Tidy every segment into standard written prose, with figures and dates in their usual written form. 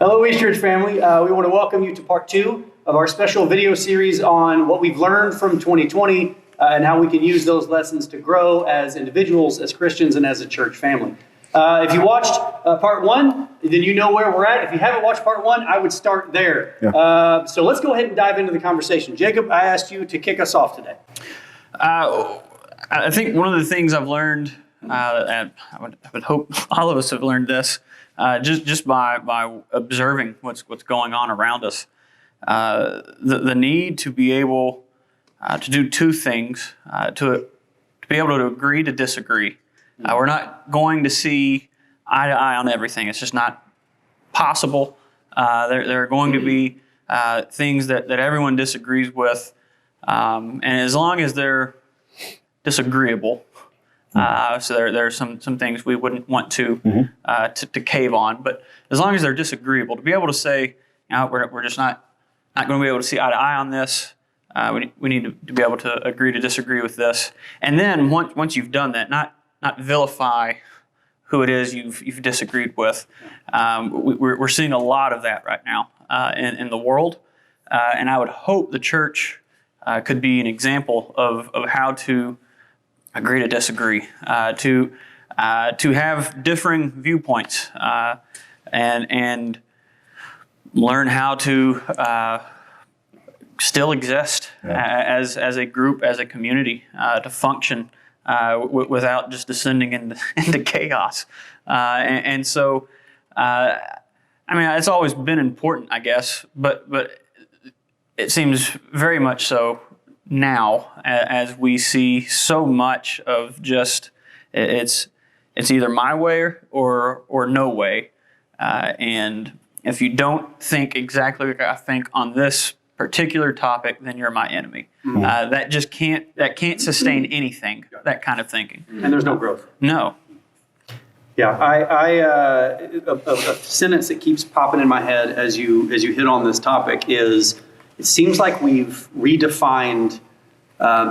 Hello, Eastridge family. We want to welcome you to part 2 of our special video series on what we've learned from 2020 and how we can use those lessons to grow as individuals, as Christians, and as a church family. If you watched part 1, then you know where we're at. If you haven't watched part 1, I would start there. Yeah. So let's go ahead and dive into the conversation. Jacob, I asked you to kick us off today. I think one of the things I've learned, and I would hope all of us have learned this, just by observing what's going on around us, the need to be able to do two things, to be able to agree to disagree. We're not going to see eye to eye on everything. It's just not possible. There are going to be things that everyone disagrees with, and as long as they're disagreeable, so there are some things we wouldn't want to cave on, but as long as they're disagreeable, to be able to say, we're just not going to be able to see eye to eye on this. We need to be able to agree to disagree with this, and then once you've done that, not vilify who it is you've disagreed with. We're seeing a lot of that right now in the world, and I would hope the church could be an example of how to agree to disagree, to have differing viewpoints, and learn how to still exist as a group, as a community, to function without just descending into chaos. And so, it's always been important, I guess, but it seems very much so now, as we see so much of just it's either my way or no way, and if you don't think exactly like I think on this particular topic, then you're my enemy. That just can't sustain anything. That kind of thinking, and there's no growth. No. Yeah, a sentence that keeps popping in my head as you hit on this topic is, it seems like we've redefined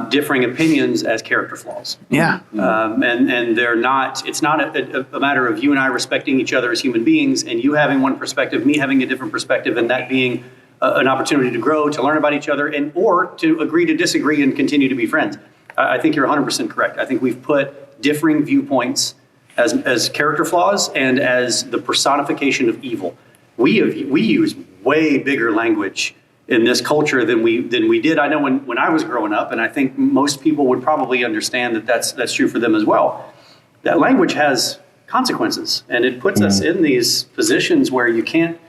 differing opinions as character flaws. Yeah. And they're not. It's not a matter of you and I respecting each other as human beings, and you having one perspective, me having a different perspective, and that being an opportunity to grow, to learn about each other, or to agree to disagree and continue to be friends. I think you're 100% correct. I think we've put differing viewpoints as character flaws and as the personification of evil. We use way bigger language in this culture than we did. I know when I was growing up, and I think most people would probably understand that's true for them as well. That language has consequences, and it puts us in these positions where you can't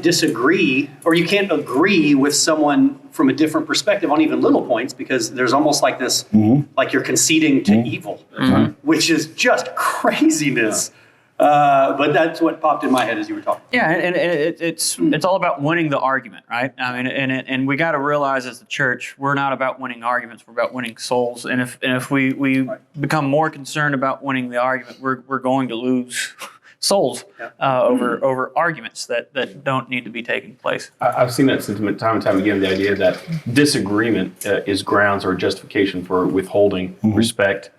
disagree, or you can't agree with someone from a different perspective on even little points, because there's almost like this, like you're conceding to evil, which is just craziness. But that's what popped in my head as you were talking. Yeah, and it's all about winning the argument, right? And we got to realize as a church, we're not about winning arguments; we're about winning souls. And if we become more concerned about winning the argument, we're going to lose souls over arguments that don't need to be taking place. I've seen that sentiment time and time again, the idea that disagreement is grounds or justification for withholding respect,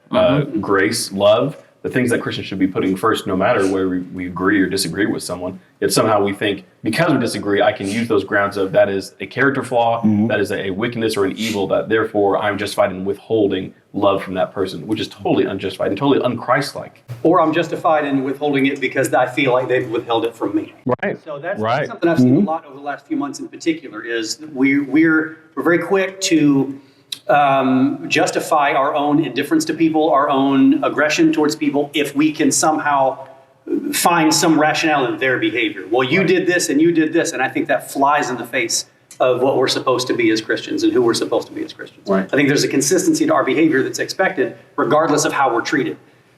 grace, love, the things that Christians should be putting first, no matter where we agree or disagree with someone. Yet somehow we think, because we disagree, I can use those grounds of that is a character flaw, that is a wickedness or an evil, that therefore I'm justified in withholding love from that person, which is totally unjustified and totally un-Christ-like. Or I'm justified in withholding it because I feel like they've withheld it from me. Right. So that's something I've seen a lot over the last few months in particular, is we're very quick to justify our own indifference to people, our own aggression towards people, if we can somehow find some rationale in their behavior. Well, you did this and you did this, and I think that flies in the face of what we're supposed to be as Christians and who we're supposed to be as Christians. Right. I think there's a consistency to our behavior that's expected regardless of how we're treated.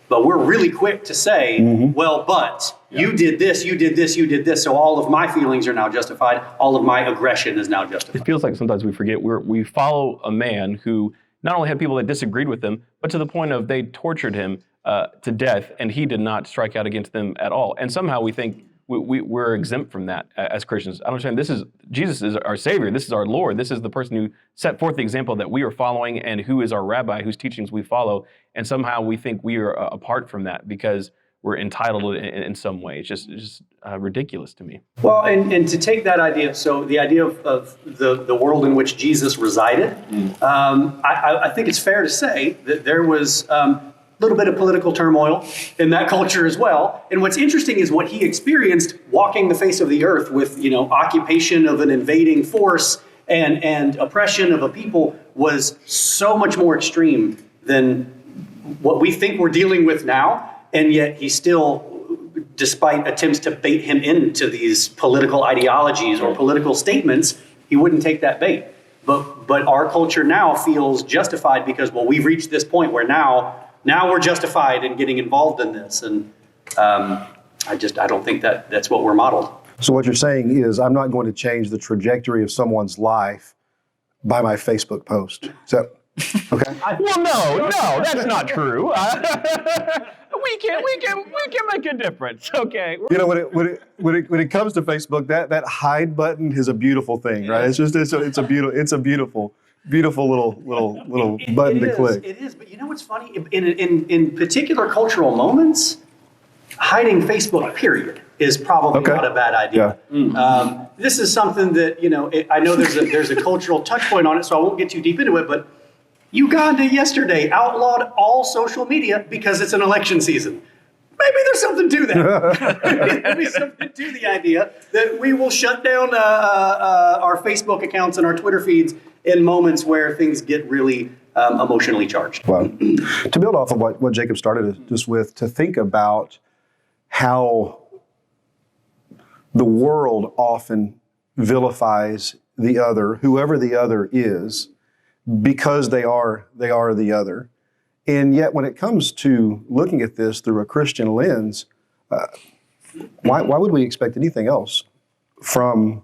But we're really quick to say, well, but you did this, you did this, you did this, so all of my feelings are now justified, all of my aggression is now justified. It feels like sometimes we forget we follow a man who not only had people that disagreed with him, but to the point of they tortured him to death, and he did not strike out against them at all. And somehow we think we're exempt from that as Christians. I don't understand. Jesus is our Savior. This is our Lord. This is the person who set forth the example that we are following, and who is our rabbi, whose teachings we follow. And somehow we think we are apart from that because we're entitled in some way. It's just ridiculous to me. Well, and to take that idea, so the idea of the world in which Jesus resided, I think it's fair to say that there was a little bit of political turmoil in that culture as well. And what's interesting is what he experienced walking the face of the earth with, occupation of an invading force and oppression of a people was so much more extreme than what we think we're dealing with now. And yet he still, despite attempts to bait him into these political ideologies or political statements, he wouldn't take that bait. But our culture now feels justified because, well, we've reached this point where now we're justified in getting involved in this. And I don't think that's what we're modeled. So what you're saying is I'm not going to change the trajectory of someone's life by my Facebook post. So, okay. Well, no, that's not true. We can make a difference. Okay. When it comes to Facebook, that hide button is a beautiful thing, right? It's a beautiful little button to click. It is, but you know what's funny? In particular cultural moments, hiding Facebook, period, is probably not a bad idea. Yeah. This is something that I know there's a cultural touch point on it, so I won't get too deep into it, but Uganda yesterday outlawed all social media because it's an election season. Maybe there's something to that. Maybe something to the idea that we will shut down our Facebook accounts and our Twitter feeds in moments where things get really emotionally charged. Well, to build off of what Jacob started just with, to think about how the world often vilifies the other, whoever the other is, because they are the other. And yet when it comes to looking at this through a Christian lens, why would we expect anything else from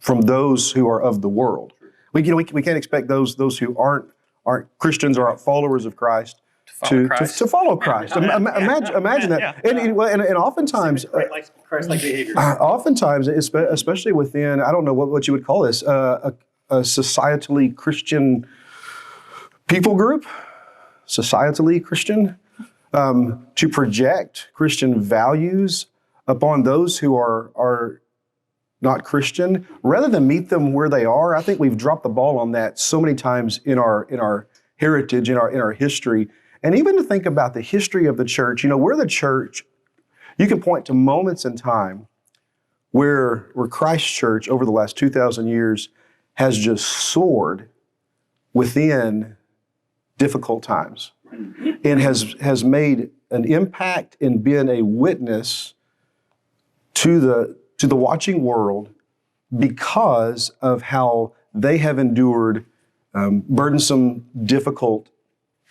those who are of the world? We can't expect those who aren't Christians or aren't followers of Christ to follow Christ. Imagine that. And oftentimes, Christ-like behavior. Oftentimes, especially within, I don't know what you would call this, a societally Christian people group, societally Christian, to project Christian values upon those who are not Christian, rather than meet them where they are. I think we've dropped the ball on that so many times in our heritage, in our history. And even to think about the history of the church, we're the church. You can point to moments in time where Christ's church over the last 2,000 years has just soared within difficult times and has made an impact and been a witness to the watching world because of how they have endured burdensome, difficult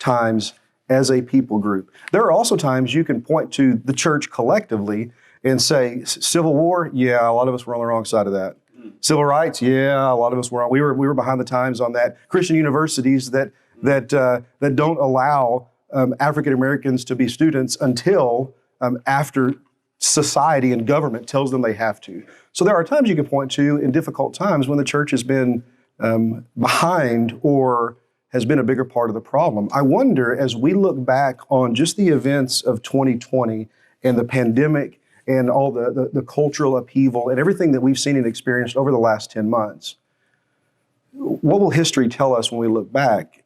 times as a people group. There are also times you can point to the church collectively and say, Civil War, yeah, a lot of us were on the wrong side of that. Civil rights, yeah, a lot of us were. We were behind the times on that. Christian universities that don't allow African Americans to be students until after society and government tells them they have to. So there are times you can point to in difficult times when the church has been behind or has been a bigger part of the problem. I wonder, as we look back on just the events of 2020 and the pandemic and all the cultural upheaval and everything that we've seen and experienced over the last 10 months, what will history tell us when we look back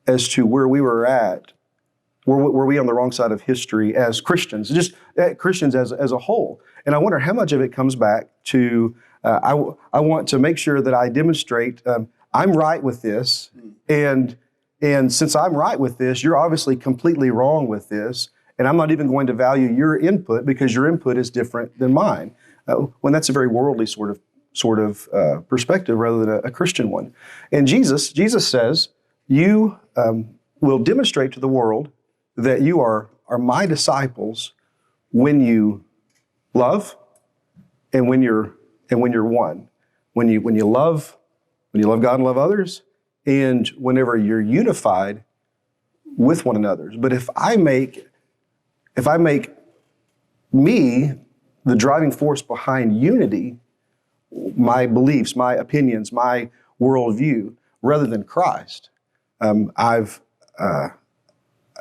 as to where we were at? Were we on the wrong side of history as Christians, just Christians as a whole? And I wonder how much of it comes back to, I want to make sure that I demonstrate I'm right with this, and since I'm right with this, you're obviously completely wrong with this, and I'm not even going to value your input because your input is different than mine. When that's a very worldly sort of perspective rather than a Christian one. And Jesus says, you will demonstrate to the world that you are my disciples when you love and when you're one. When you love God and love others, and whenever you're unified with one another. But if I make me the driving force behind unity, my beliefs, my opinions, my worldview, rather than Christ,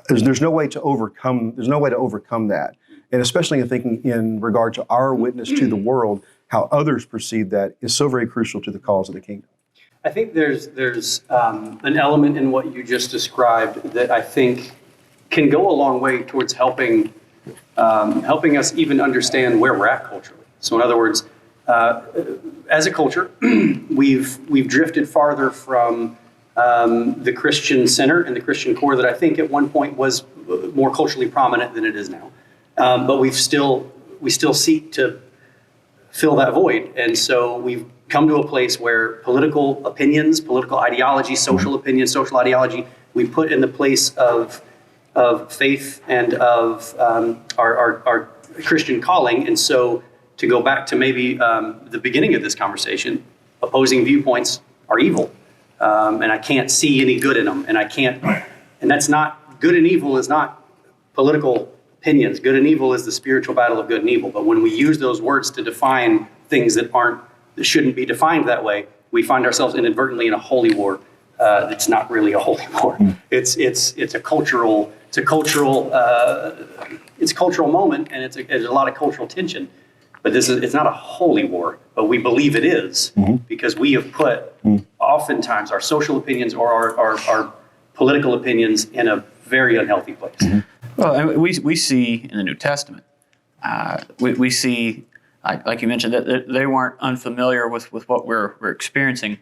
there's no way to overcome that. and especially in thinking in regard to our witness to the world, how others perceive that is so very crucial to the cause of the kingdom. I think there's an element in what you just described that I think can go a long way towards helping us even understand where we're at culturally. So in other words, as a culture, we've drifted farther from the Christian center and the Christian core that I think at one point was more culturally prominent than it is now. But we still seek to fill that void, and so we've come to a place where political opinions, political ideology, social opinions, social ideology, we put in the place of faith and of our Christian calling. And so to go back to maybe the beginning of this conversation, opposing viewpoints are evil. And I can't see any good in them. And that's not, good and evil is not political opinions. Good and evil is the spiritual battle of good and evil. But when we use those words to define things that shouldn't be defined that way, we find ourselves inadvertently in a holy war. That's not really a holy war. It's a cultural moment, and there's a lot of cultural tension. But it's not a holy war, but we believe it is, because we have put oftentimes our social opinions or our political opinions in a very unhealthy place. Well, and we see in the New Testament, we see, like you mentioned, that they weren't unfamiliar with what we're experiencing.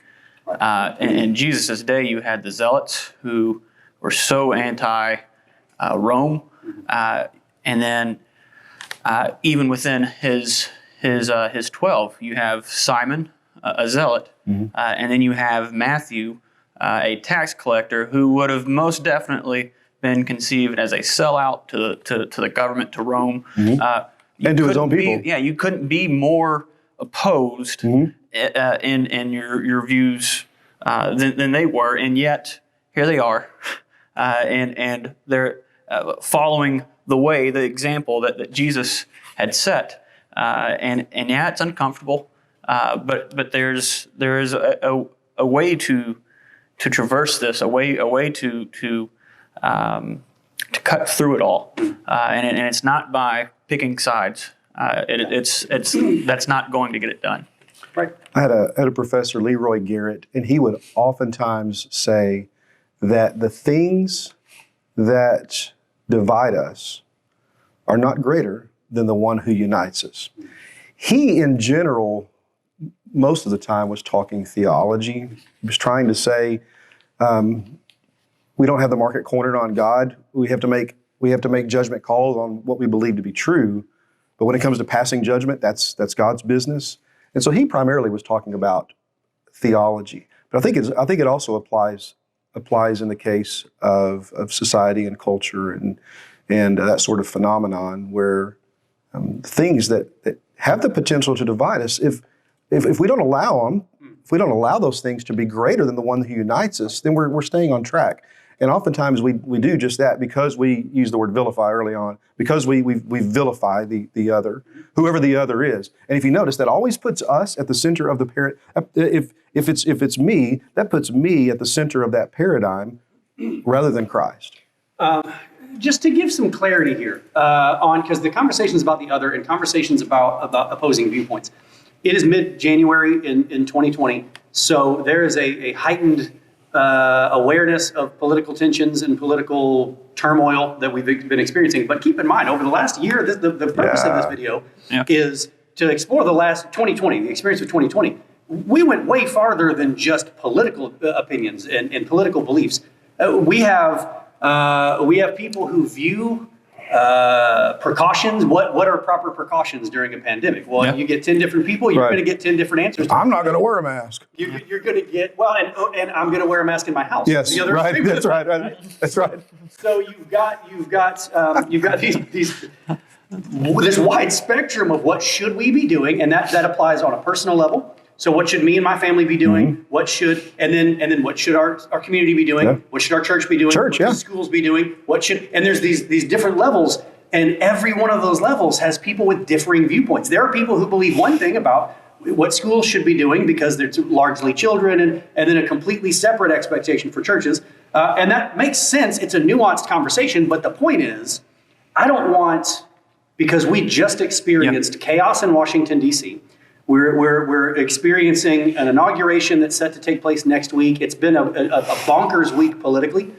In Jesus' day, you had the Zealots who were so anti-Rome, and then even within his 12, you have Simon, a zealot, and then you have Matthew, a tax collector, who would have most definitely been conceived as a sellout to the government, to Rome, and to his own people. You couldn't be more opposed in your views than they were, and yet here they are, and they're following the example that Jesus had set, and yeah, it's uncomfortable, but there is a way to traverse this, a way to cut through it all, and it's not by picking sides. That's not going to get it done. Right. I had a professor, Leroy Garrett, and he would oftentimes say that the things that divide us are not greater than the one who unites us. He, in general, most of the time was talking theology. He was trying to say, we don't have the market cornered on God. We have to make judgment calls on what we believe to be true. But when it comes to passing judgment, that's God's business. And so he primarily was talking about theology. But I think it also applies in the case of society and culture and that sort of phenomenon where things that have the potential to divide us, if we don't allow them, if we don't allow those things to be greater than the one who unites us, then we're staying on track. And oftentimes we do just that because we use the word vilify early on, because we vilify the other, whoever the other is. And if you notice, that always puts us at the center of the paradigm. If it's me, that puts me at the center of that paradigm rather than Christ. Just to give some clarity here because the conversations about the other and conversations about opposing viewpoints, it is mid-January in 2020, so there is a heightened awareness of political tensions and political turmoil that we've been experiencing. But keep in mind, over the last year, the purpose of this video is to explore the experience of 2020. We went way farther than just political opinions and political beliefs. We have people who view precautions. What are proper precautions during a pandemic? Well, you get 10 different people, you're going to get 10 different answers. I'm not going to wear a mask. You're going to get, and I'm going to wear a mask in my house. Yes, right. That's right. That's right. So you've got these this wide spectrum of what should we be doing, and that applies on a personal level. So what should me and my family be doing? What should and then what should our community be doing? Yeah. What should our church be doing? What should schools be doing? And there's these different levels, and every one of those levels has people with differing viewpoints. There are people who believe one thing about what schools should be doing because they're largely children, and then a completely separate expectation for churches. And that makes sense. It's a nuanced conversation, but the point is, I don't want because we just experienced chaos in Washington, D.C. We're experiencing an inauguration that's set to take place next week. It's been a bonkers week politically.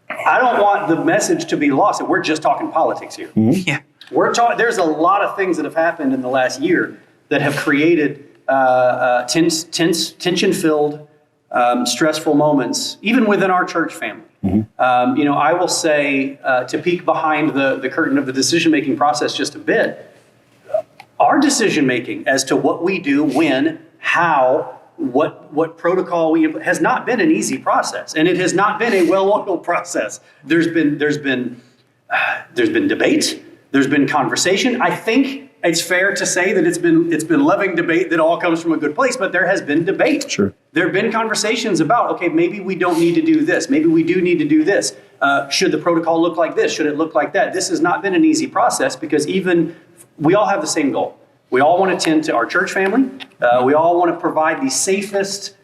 I don't want the message to be lost that we're just talking politics here. Yeah. There's a lot of things that have happened in the last year that have created tension-filled, stressful moments, even within our church family. I will say, to peek behind the curtain of the decision-making process just a bit, our decision-making as to what we do, when, how, what protocol we implement has not been an easy process, and it has not been a well-oiled process. There's been debate. There's been conversation. I think it's fair to say that it's been loving debate that all comes from a good place, but there has been debate. Sure. There have been conversations about, okay, maybe we don't need to do this. Maybe we do need to do this. Should the protocol look like this? Should it look like that? This has not been an easy process because we all have the same goal. We all want to tend to our church family. We all want to provide the safest,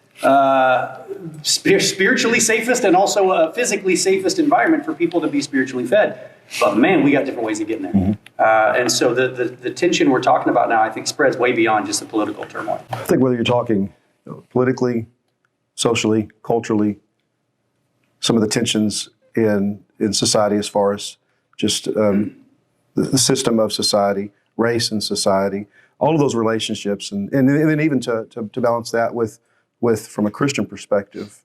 spiritually safest, and also physically safest environment for people to be spiritually fed. But man, we got different ways of getting there. And so the tension we're talking about now, I think, spreads way beyond just the political turmoil. I think whether you're talking politically, socially, culturally, some of the tensions in society as far as just the system of society, race in society, all of those relationships, and then even to balance that with from a Christian perspective,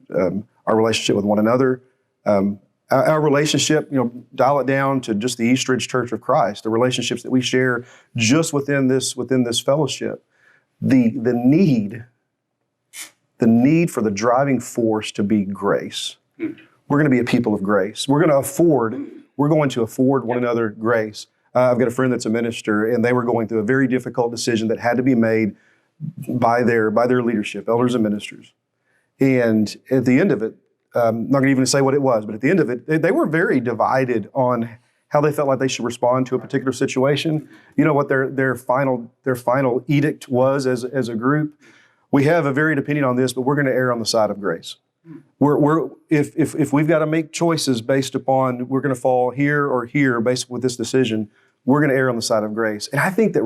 our relationship with one another, our relationship, dial it down to just the Eastridge Church of Christ, the relationships that we share just within this fellowship, the need for the driving force to be grace. We're going to be a people of grace. We're going to afford one another grace. I've got a friend that's a minister, and they were going through a very difficult decision that had to be made by their leadership, elders and ministers. And at the end of it, I'm not going to even say what it was, but at the end of it, they were very divided on how they felt like they should respond to a particular situation. You know what their final edict was as a group? We have a varied opinion on this, but we're going to err on the side of grace. If we've got to make choices based upon we're going to fall here or here based with this decision, we're going to err on the side of grace. And I think that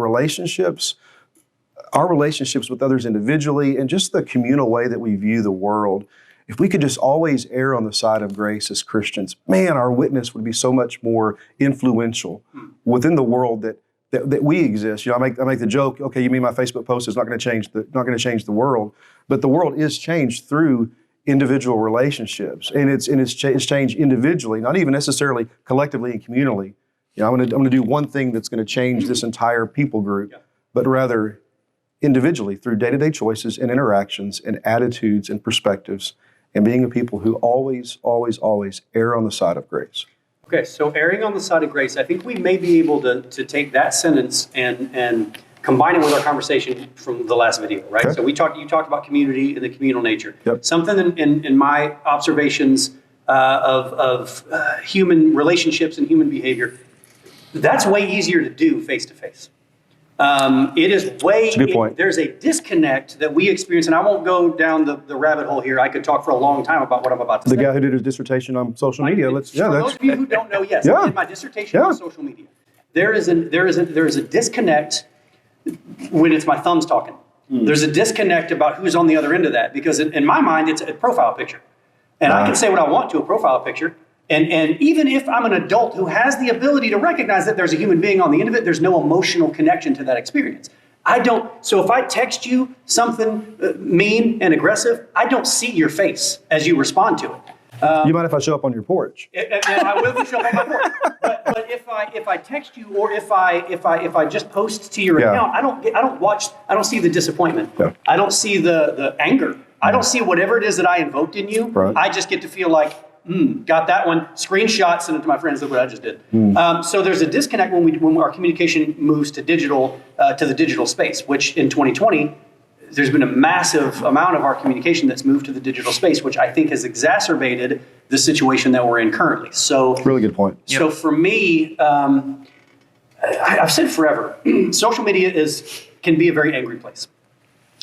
our relationships with others individually, and just the communal way that we view the world, if we could just always err on the side of grace as Christians, man, our witness would be so much more influential within the world that we exist. I make the joke, okay, you mean my Facebook post is not going to change the world, but the world is changed through individual relationships, and it's changed individually, not even necessarily collectively and communally. I'm going to do one thing that's going to change this entire people group, but rather individually through day-to-day choices and interactions and attitudes and perspectives, and being a people who always, always, always err on the side of grace. Okay, so erring on the side of grace, I think we may be able to take that sentence and combine it with our conversation from the last video, right? Okay. So you talked about community and the communal nature. Yep. Something in my observations of human relationships and human behavior, that's way easier to do face to face. It is That's a good point. There's a disconnect that we experience, and I won't go down the rabbit hole here. I could talk for a long time about what I'm about to say. The guy who did his dissertation on social media. For those of you who don't know, yes, I did my dissertation on social media. There is a disconnect when it's my thumbs talking. There's a disconnect about who's on the other end of that, because in my mind, it's a profile picture. And I can say what I want to a profile picture. And even if I'm an adult who has the ability to recognize that there's a human being on the end of it, there's no emotional connection to that experience. So if I text you something mean and aggressive, I don't see your face as you respond to it. You mind if I show up on your porch? And I will show up on my porch. But if I text you, or if I just post to your account, I don't see the disappointment. Yeah. I don't see the anger. I don't see whatever it is that I invoked in you. Right. I just get to feel like, got that one, screenshot, send it to my friends, look what I just did. So there's a disconnect when our communication moves to the digital space, which in 2020, there's been a massive amount of our communication that's moved to the digital space, which I think has exacerbated the situation that we're in currently. So really good point. So for me, I've said forever, social media can be a very angry place.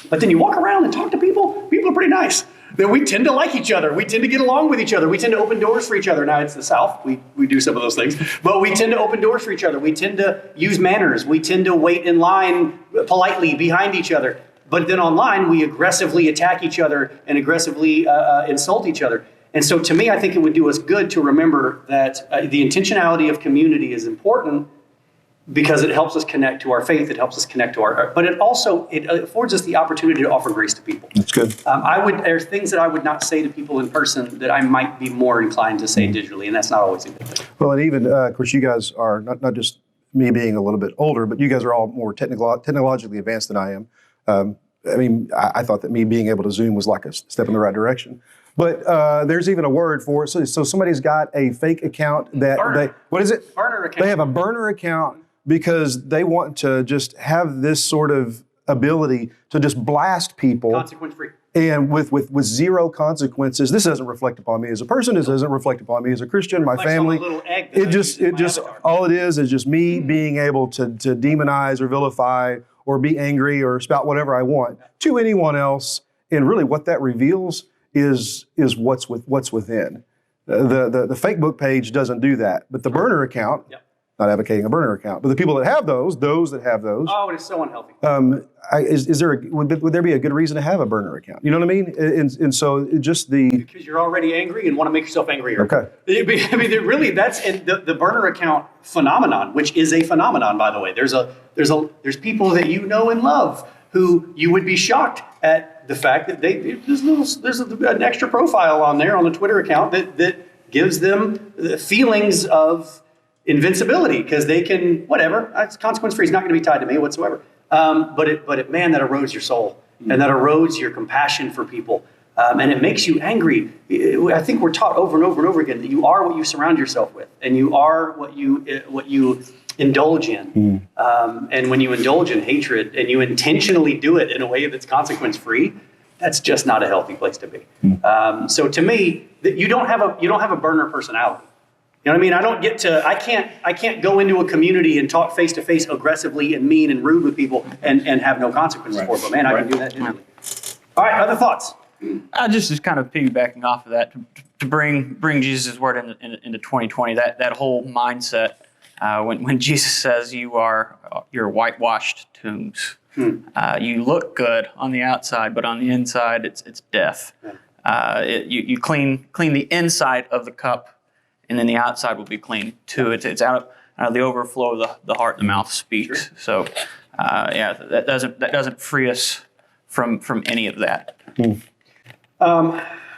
But then you walk around and talk to people are pretty nice. that we tend to like each other. We tend to get along with each other. We tend to open doors for each other. Now, it's the South. We do some of those things. But we tend to open doors for each other. We tend to use manners. We tend to wait in line politely behind each other. But then online, we aggressively attack each other and aggressively insult each other. And so to me, I think it would do us good to remember that the intentionality of community is important, because it helps us connect to our faith, it helps us connect to our, but it affords us the opportunity to offer grace to people. That's good. There's things that I would not say to people in person that I might be more inclined to say digitally, and that's not always a good thing. Well, and even, of course, you guys are, not just me being a little bit older, but you guys are all more technologically advanced than I am. I thought that me being able to Zoom was like a step in the right direction. But there's even a word for it. So somebody's got a fake account that what is it? Burner account. They have a burner account because they want to just have this sort of ability to just blast people. Consequence free. And with zero consequences. This doesn't reflect upon me as a person. This doesn't reflect upon me as a Christian, my family. On the little egg that It just all it is just me being able to demonize or vilify or be angry or spout whatever I want to anyone else. And really what that reveals is what's within. The Facebook page doesn't do that, but the burner account, not advocating a burner account, but the people that have those that have those. Oh, it is so unhealthy. Would there be a good reason to have a burner account? You know what I mean? And so just because you're already angry and want to make yourself angrier. Okay. I mean, really, that's the burner account phenomenon, which is a phenomenon, by the way. There's people that you know and love who you would be shocked at the fact that there's an extra profile on there on the Twitter account that gives them the feelings of invincibility, because they can, whatever, it's consequence free, it's not going to be tied to me whatsoever. But man, that erodes your soul, and that erodes your compassion for people, and it makes you angry. I think we're taught over and over and over again that you are what you surround yourself with, and you are what you indulge in. And when you indulge in hatred and you intentionally do it in a way that's consequence free, that's just not a healthy place to be. So to me, you don't have a burner personality. You know what I mean? I can't go into a community and talk face to face aggressively and mean and rude with people and have no consequences for it. But man, I can do that digitally. All right, other thoughts? Just kind of piggybacking off of that, to bring Jesus' word into 2020, that whole mindset, when Jesus says you're whitewashed tombs. You look good on the outside, but on the inside it's death. You clean the inside of the cup, and then the outside will be clean too. It's out of the overflow of the heart, the mouth speaks. Sure. So, that doesn't free us from any of that.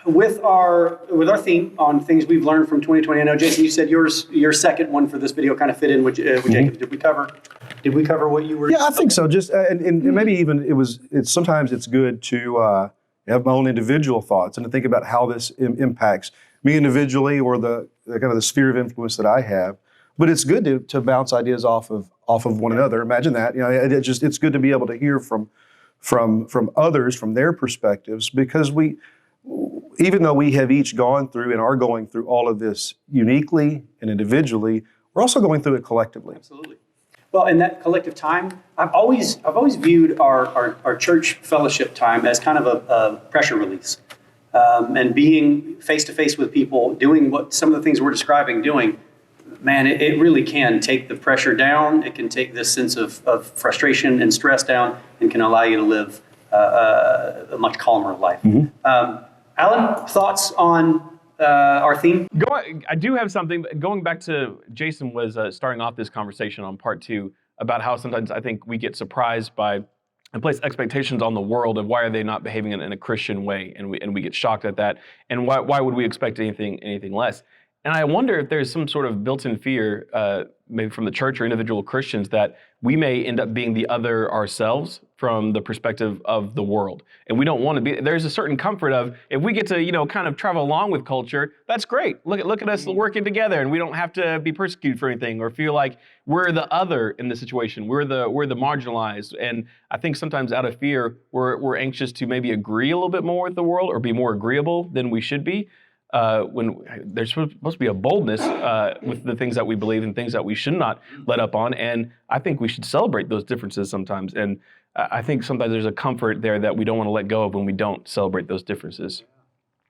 With our theme on things we've learned from 2020, I know, Jason, you said your second one for this video kind of fit in with Jacob's. Did we cover what you were? Yeah, I think so. Just and maybe even sometimes it's good to have my own individual thoughts and to think about how this impacts me individually or the kind of the sphere of influence that I have. But it's good to bounce ideas off of one another. Imagine that. You know, it's good to be able to hear from others, from their perspectives, because even though we have each gone through and are going through all of this uniquely and individually, we're also going through it collectively. Absolutely. Well, in that collective time, I've always viewed our church fellowship time as kind of a pressure release, and being face to face with people, doing what some of the things we're describing, doing. Man, it really can take the pressure down. It can take this sense of frustration and stress down, and can allow you to live a much calmer life. Mm-hmm. Alan, thoughts on our theme? I do have something. Going back to Jason was starting off this conversation on part 2 about how sometimes I think we get surprised by and place expectations on the world of why are they not behaving in a Christian way, and we get shocked at that, and why would we expect anything less? And I wonder if there's some sort of built-in fear, maybe from the church or individual Christians, that we may end up being the other ourselves from the perspective of the world. And we don't want to be. There's a certain comfort of, if we get to, kind of travel along with culture, that's great. Look at us working together, and we don't have to be persecuted for anything or feel like we're the other in the situation. We're the marginalized. And I think sometimes out of fear, we're anxious to maybe agree a little bit more with the world or be more agreeable than we should be. When there's supposed to be a boldness with the things that we believe and things that we should not let up on. And I think we should celebrate those differences sometimes. And I think sometimes there's a comfort there that we don't want to let go of when we don't celebrate those differences.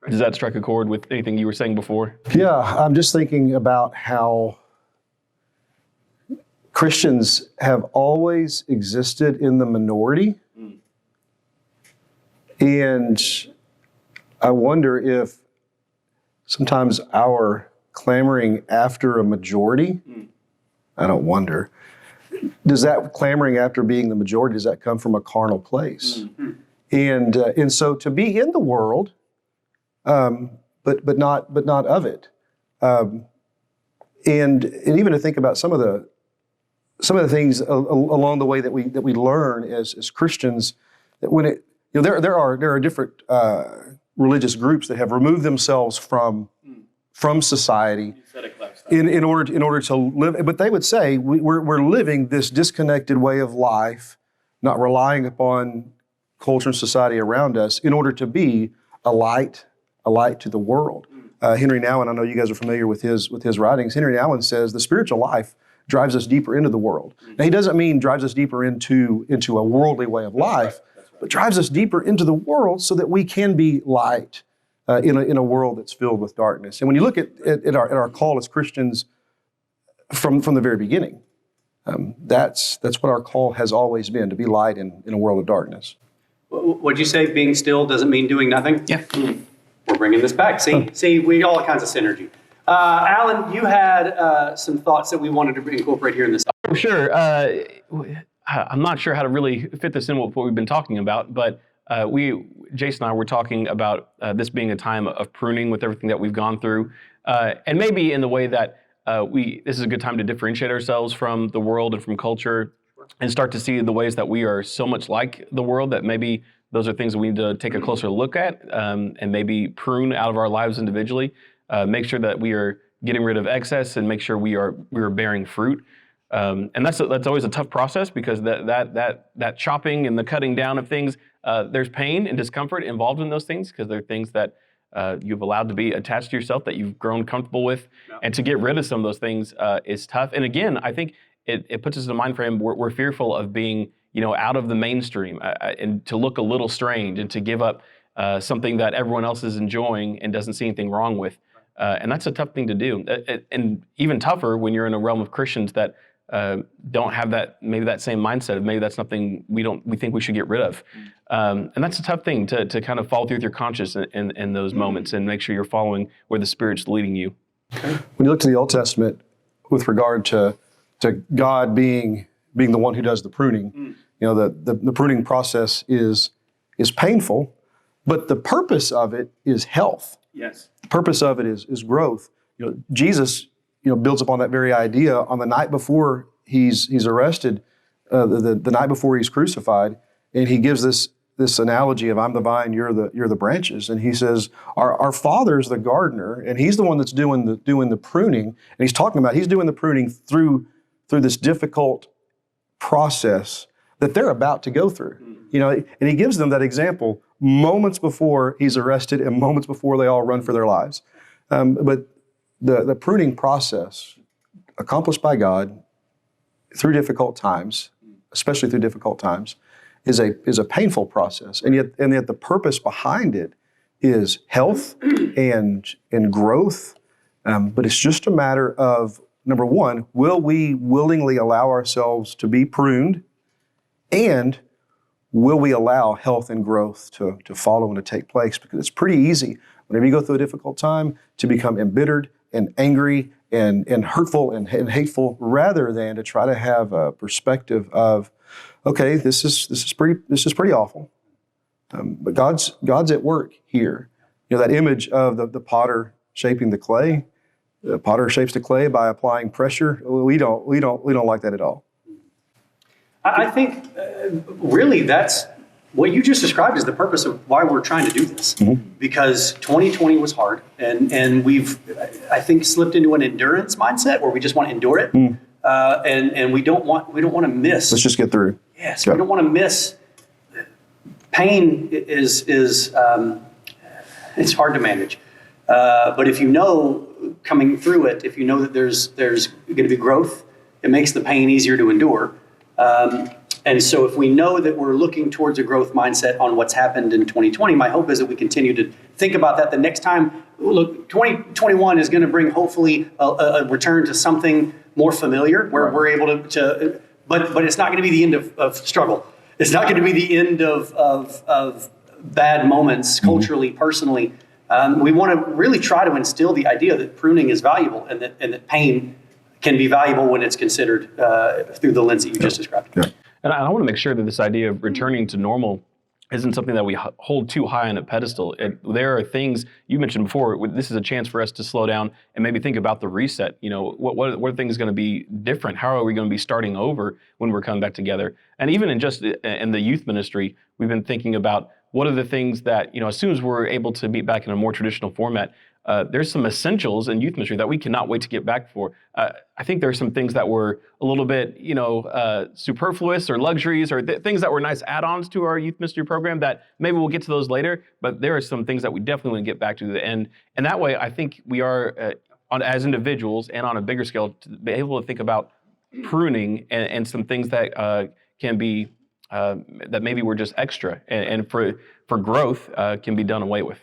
Does that strike a chord with anything you were saying before? Yeah, I'm just thinking about how Christians have always existed in the minority. And I wonder if sometimes our clamoring after a majority, I don't wonder, does that clamoring after being the majority, does that come from a carnal place? And so to be in the world, but not of it, and even to think about some of the things along the way that we learn as Christians, that when it, there are different religious groups that have removed themselves from society in order to live, but they would say we're living this disconnected way of life, not relying upon culture and society around us in order to be a light to the world. Henry Nouwen, I know you guys are familiar with his writings. Henry Nouwen says the spiritual life drives us deeper into the world. Now, he doesn't mean drives us deeper into a worldly way of life, but drives us deeper into the world so that we can be light in a world that's filled with darkness. And when you look at our call as Christians from the very beginning, that's what our call has always been, to be light in a world of darkness. What'd you say? Being still doesn't mean doing nothing? Yeah. We're bringing this back. See, we all kinds of synergy. Alan, you had some thoughts that we wanted to incorporate here in this. Sure. I'm not sure how to really fit this in with what we've been talking about, but Jason and I were talking about this being a time of pruning with everything that we've gone through, and maybe in the way that this is a good time to differentiate ourselves from the world and from culture, and start to see the ways that we are so much like the world that maybe those are things that we need to take a closer look at, and maybe prune out of our lives individually. Make sure that we are getting rid of excess, and make sure we are bearing fruit. And that's always a tough process, because that chopping and the cutting down of things, there's pain and discomfort involved in those things, because they're things that you've allowed to be attached to yourself, that you've grown comfortable with, and to get rid of some of those things is tough. And again, I think it puts us in a mind frame where we're fearful of being, out of the mainstream, and to look a little strange, and to give up something that everyone else is enjoying and doesn't see anything wrong with. And that's a tough thing to do, and even tougher when you're in a realm of Christians that don't have that same mindset of maybe that's something we think we should get rid of. And that's a tough thing to kind of follow through with your conscience in those moments, and make sure you're following where the Spirit's leading you. When you look to the Old Testament with regard to God being the one who does the pruning, the pruning process is painful, but the purpose of it is health. Yes. The purpose of it is growth. Jesus, builds upon that very idea on the night before he's arrested, the night before he's crucified, and he gives this analogy of I'm the vine, you're the branches, and he says our Father's the gardener, and he's the one that's doing the pruning, and he's talking about he's doing the pruning through this difficult process that they're about to go through. And he gives them that example moments before he's arrested and moments before they all run for their lives. But the pruning process, accomplished by God through difficult times, especially through difficult times, is a painful process, and yet the purpose behind it is health and growth. But it's just a matter of, number one, will we willingly allow ourselves to be pruned, and will we allow health and growth to follow and to take place? Because it's pretty easy whenever you go through a difficult time to become embittered and angry and hurtful and hateful, rather than to try to have a perspective of, okay, this is pretty awful, but God's at work here. That image of the potter shaping the clay. The potter shapes the clay by applying pressure. We don't like that at all. I think really that's what you just described is the purpose of why we're trying to do this. Because 2020 was hard, and we've, I think, slipped into an endurance mindset where we just want to endure it, and we don't want to miss. Let's just get through. Yes, we don't want to miss. Pain is it's hard to manage, but if coming through it, if you know that there's going to be growth, it makes the pain easier to endure. And so if we know that we're looking towards a growth mindset on what's happened in 2020, my hope is that we continue to think about that the next time. Look, 2021 is going to bring hopefully a return to something more familiar where we're able to but it's not going to be the end of struggle. It's not going to be the end of bad moments culturally, personally. We want to really try to instill the idea that pruning is valuable and that pain can be valuable when it's considered through the lens that you just described. Yeah. And I want to make sure that this idea of returning to normal isn't something that we hold too high on a pedestal. There are things you mentioned before. This is a chance for us to slow down and maybe think about the reset. You know, what are things going to be different? How are we going to be starting over when we're coming back together? And even in the youth ministry, we've been thinking about what are the things that, you know, as soon as we're able to be back in a more traditional format, there's some essentials in youth ministry that we cannot wait to get back for. I think there's some things that were a little bit, you know, superfluous or luxuries or things that were nice add-ons to our youth ministry program that maybe we'll get to those later. But there are some things that we definitely want to get back to. And that way, I think we are, as individuals and on a bigger scale, to be able to think about pruning and some things that can be, that maybe were just extra and for growth can be done away with.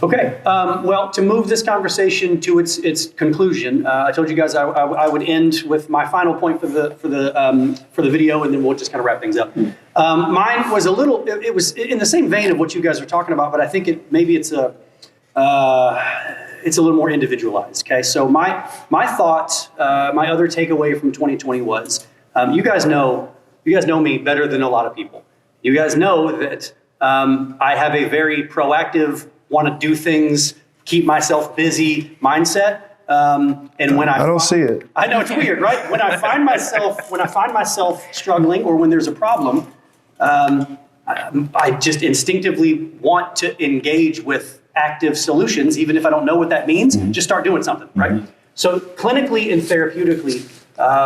Okay, well, to move this conversation to its conclusion, I told you guys I would end with my final point for the video, and then we'll just kind of wrap things up. Mine was it was in the same vein of what you guys are talking about, but I think it's a little more individualized. Okay, so my thought, my other takeaway from 2020 was, you guys know me better than a lot of people. You guys know that I have a very proactive, want to do things, keep myself busy mindset. And when I don't see it. I know it's weird, right? When I find myself struggling or when there's a problem, I just instinctively want to engage with active solutions, even if I don't know what that means. Just start doing something, right? So clinically and therapeutically,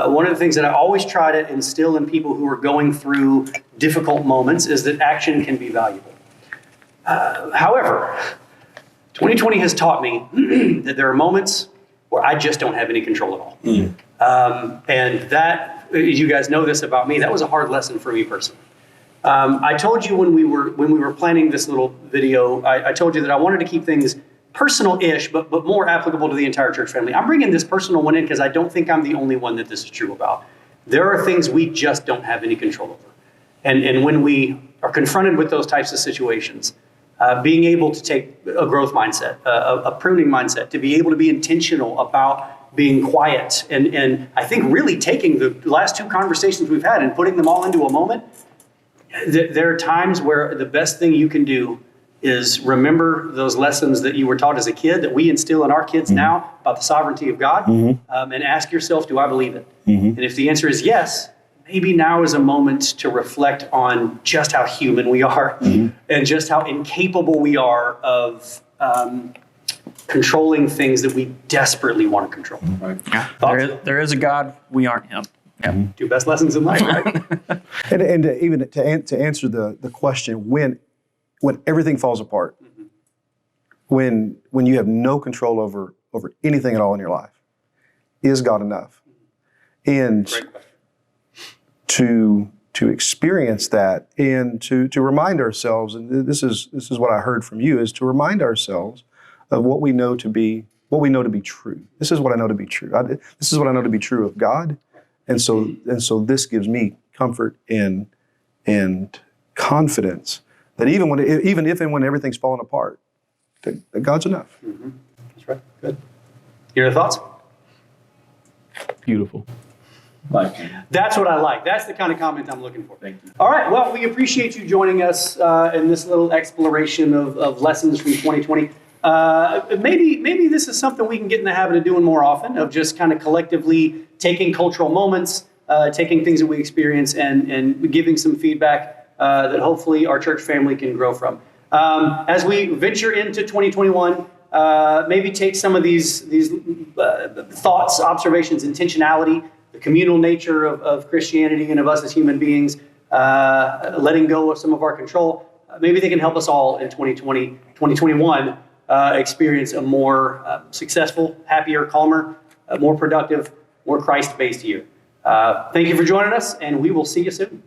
one of the things that I always try to instill in people who are going through difficult moments is that action can be valuable. However, 2020 has taught me that there are moments where I just don't have any control at all. And that, you guys know this about me, that was a hard lesson for me personally. I told you when we were planning this little video, I told you that I wanted to keep things personal-ish, but more applicable to the entire church family. I'm bringing this personal one in because I don't think I'm the only one that this is true about. There are things we just don't have any control over. And when we are confronted with those types of situations, being able to take a growth mindset, a pruning mindset, to be able to be intentional about being quiet, and I think really taking the last two conversations we've had and putting them all into a moment, there are times where the best thing you can do is remember those lessons that you were taught as a kid that we instill in our kids now about the sovereignty of God, and ask yourself, do I believe it? And if the answer is yes, maybe now is a moment to reflect on just how human we are and just how incapable we are of controlling things that we desperately want to control. Right? Yeah. There is a God. We aren't him. Yeah. Two best lessons in life, right? And even to answer the question, when everything falls apart, when you have no control over anything at all in your life, is God enough? And to experience that and to remind ourselves, and this is what I heard from you, is to remind ourselves of what we know to be true. This is what I know to be true. This is what I know to be true of God, and so this gives me comfort and confidence that even if and when everything's falling apart, that God's enough. That's right. Good. Your thoughts? Beautiful. That's what I like. That's the kind of comment I'm looking for. Thank you. All right. Well, we appreciate you joining us in this little exploration of lessons from 2020. Maybe this is something we can get in the habit of doing more often, of just kind of collectively taking cultural moments, taking things that we experience and giving some feedback that hopefully our church family can grow from. As we venture into 2021, maybe take some of these thoughts, observations, intentionality, the communal nature of Christianity and of us as human beings, letting go of some of our control. Maybe they can help us all in 2020, 2021 experience a more successful, happier, calmer, more productive, more Christ-based year. Thank you for joining us, and we will see you soon.